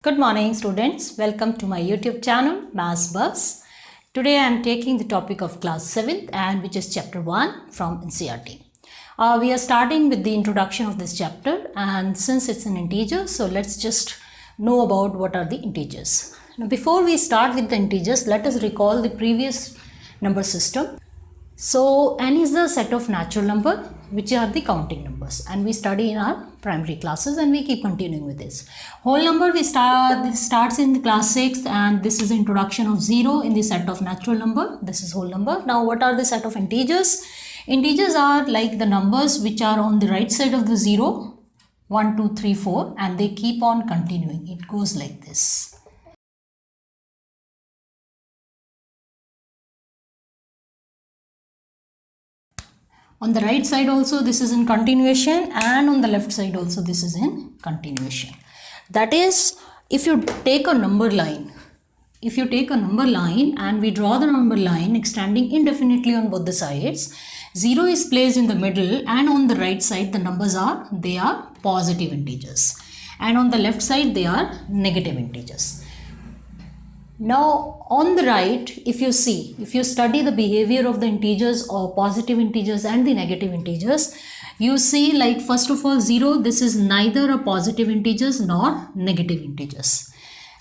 Good morning students, welcome to my YouTube channel Maths Buzz. Today I am taking the topic of class 7th and which is chapter 1 from NCERT. We are starting with the introduction of this chapter, and since it's an integer, so let's just know about what are the integers. Now before we start with the integers, let us recall the previous number system. So n is the set of natural number which are the counting numbers, and we study in our primary classes and we keep continuing with this. Whole number this starts in the class 6th, and this is the introduction of 0 in the set of natural number. This is whole number. Now what are the set of integers? Integers are like the numbers which are on the right side of the 0, 1, 2, 3, 4, and they keep on continuing. It goes like this. On the right side also this is in continuation, and on the left side also this is in continuation. That is, if you take a number line, and we draw the number line extending indefinitely on both the sides, 0 is placed in the middle, and on the right side the numbers are positive integers, and on the left side they are negative integers. Now on the right, if you study the behavior of the integers or positive integers and the negative integers, you see, like, first of all 0, this is neither a positive integers nor negative integers.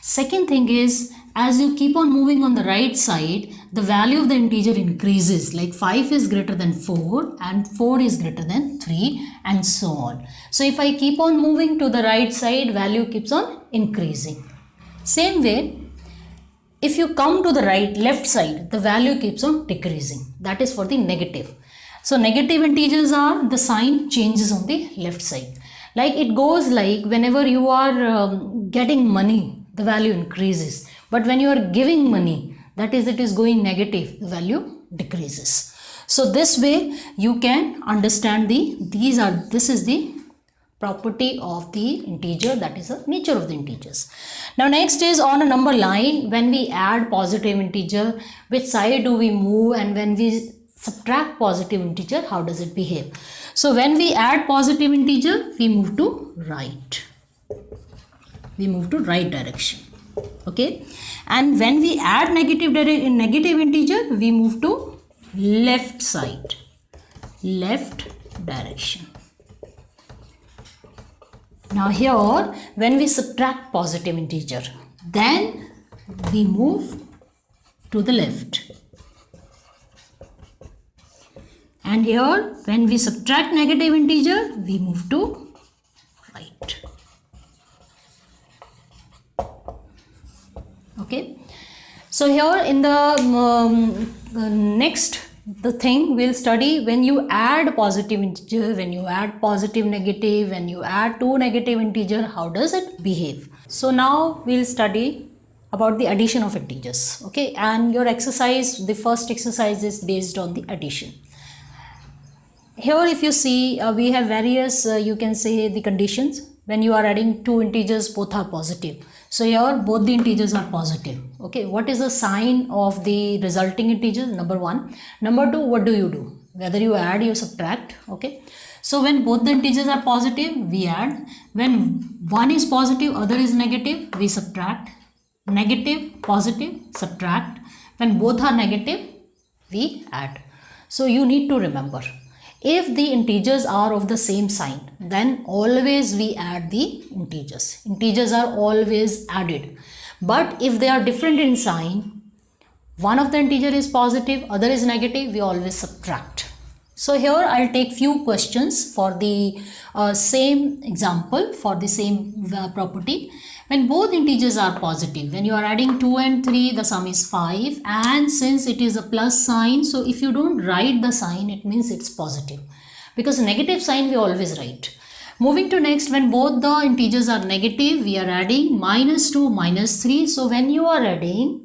Second thing is, as you keep on moving on the right side, the value of the integer increases, like 5 is greater than 4 and 4 is greater than 3 and so on. So if I keep on moving to the right side, value keeps on increasing. Same way, if you come to the left side, the value keeps on decreasing. That is for the negative. So negative integers are, the sign changes on the left side. Like it goes like, whenever you are getting money, the value increases. But when you are giving money, that is, it is going negative, the value decreases. So this way you can understand this is the property of the integer, that is the nature of the integers. Now next is, on a number line, when we add positive integer, which side do we move, and when we subtract positive integer, how does it behave? So when we add positive integer, we move to right. We move to right direction. Okay. And when we add negative integer, we move to left side, left direction. Now here, when we subtract positive integer, then we move to the left. And here, when we subtract negative integer, we move to right. Okay. So here in the next, the thing we'll study, when you add positive integer, when you add positive negative, when you add two negative integer, how does it behave? So now we'll study about the addition of integers. Okay, and your exercise, the first exercise is based on the addition. Here if you see, we have various, you can say, the conditions. When you are adding two integers, both are positive. So here both the integers are positive. Okay, what is the sign of the resulting integer? Number 1. Number 2, what do you do? Whether you add, you subtract. Okay, so when both the integers are positive, we add. When one is positive, other is negative, we subtract. Negative, positive, subtract. When both are negative, we add. So you need to remember, if the integers are of the same sign, then always we add the integers. Integers are always added. But if they are different in sign, one of the integer is positive, other is negative, we always subtract. So here I'll take few questions for the same example, for the same property. When both integers are positive, when you are adding 2 and 3, the sum is 5, and since it is a plus sign, so if you don't write the sign, it means it's positive, because negative sign we always write. Moving to next, when both the integers are negative, we are adding -2, -3. So when you are adding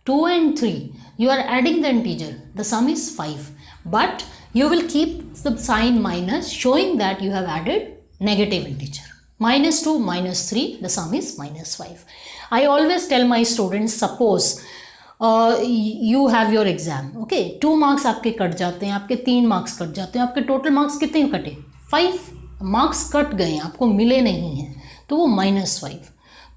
2 and 3, you are adding the integer, the sum is 5, but you will keep the sign minus, showing that you have added negative integer. -2, -3, the sum is -5. I always tell my students, suppose you have your exam, okay, 2 marks आपके cut जाते हैं, आपके 3 marks cut जाते हैं, आपके total marks कितने कटे? 5 marks cut गए, आपको मिले नहीं हैं, तो वो -5.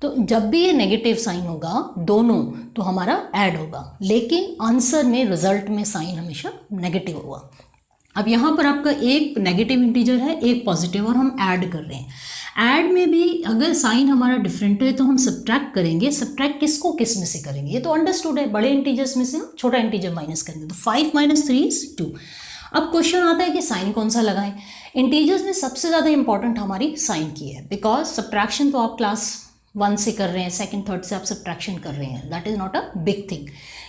तो जब भी ये नेगेटिव साइन होगा दोनों, तो हमारा ऐड होगा, लेकिन आंसर में रिजल्ट में साइन हमेशा नेगेटिव होगा। अब यहाँ पर आपका एक नेगेटिव इंटीजर है, एक पॉजिटिव, और हम ऐड कर रहे हैं। ऐड में भी अगर साइन हमारा डिफरेंट है तो हम सब्ट्रैक्ट करेंगे। सब्ट्रैक्ट किसको किस में से करेंगे, ये तो अंडरस्टूड है, बड़े इंटीजर्स में से हम छोटा इंटीजर माइनस करेंगे। तो 5 - 3 = 2। अब क्वेश्चन आता है कि साइन कौन सा लगाएं। इंटीजर्स में सबसे ज़्यादा इंपॉर्टेंट हमारी साइन की है, बिकॉज सब्ट्रैक्शन तो आप क्लास 1 से कर रहे हैं, सेकंड थर्ड से आप सब्ट्रैक्शन कर रहे हैं, that is not a big thing.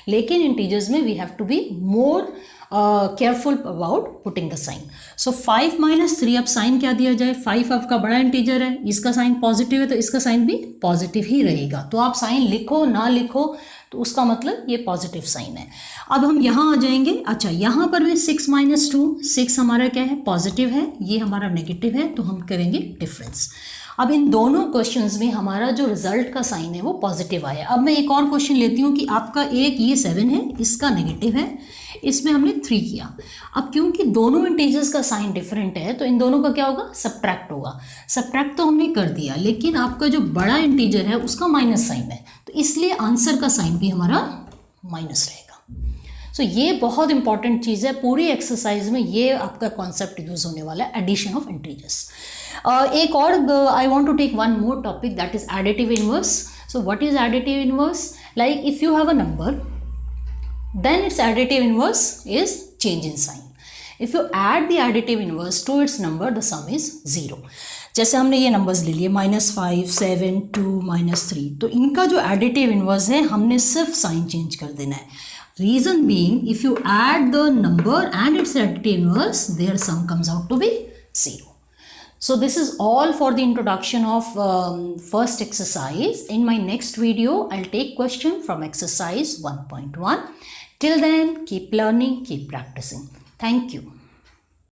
लेकिन इंटीजर्स में we have to be more careful about putting the sign. So 5 - 3, अब साइन क्या दिया जाए। 5 आपका बड़ा इंटीजर है, इसका साइन पॉजिटिव है, तो इसका साइन भी पॉजिटिव ही रहेगा। तो आप साइन लिखो ना लिखो तो उसका मतलब ये पॉजिटिव साइन है। अब हम यहाँ आ जाएंगे। अच्छा, यहाँ पर भी 6 - 2, 6 हमारा क्या है, पॉजिटिव है, ये हमारा नेगेटिव है, तो हम करेंगे डिफरेंस। अब इन दोनों क्वेश्चंस में हमारा जो रिजल्ट का साइन है वो पॉजिटिव आया। अब मैं एक और क्वेश्चन लेती हूँ कि आपका एक ये 7 है, इसका नेगेटिव है, इसमें हमने 3 किया। अब क्योंकि दोनों इंटीजर्स का साइन डिफरेंट है तो इन दोनों का क्या होगा, सब्ट्रैक्ट होगा। सब्ट्रैक्ट तो हमने कर दिया, लेकिन आपका जो बड़ा इंटीजर है उसका माइनस साइन है, तो इसलिए आंसर का साइन भी हमारा माइनस रहेगा। सो ये बहुत इंपॉर्टेंट चीज़ है, पूरी एक्सरसाइज में ये आपका कॉन्सेप्ट यूज होने वाला है, एडिशन ऑफ इंटीजर्स। एक और I want to take one more topic, that is additive inverse. So what is additive inverse? Like if you have a number, then its additive inverse is change in sign. If you add the additive inverse to its number, the sum is 0. जैसे हमने ये numbers ले लिए -5, 7, 2, -3, तो इनका जो additive inverse है हमने सिर्फ साइन चेंज कर देना है। Reason being, if you add the number and its additive inverse, their sum comes out to be 0. So this is all for the introduction of first exercise. In my next video, I'll take question from exercise 1.1. Till then, keep learning, keep practicing. Thank you.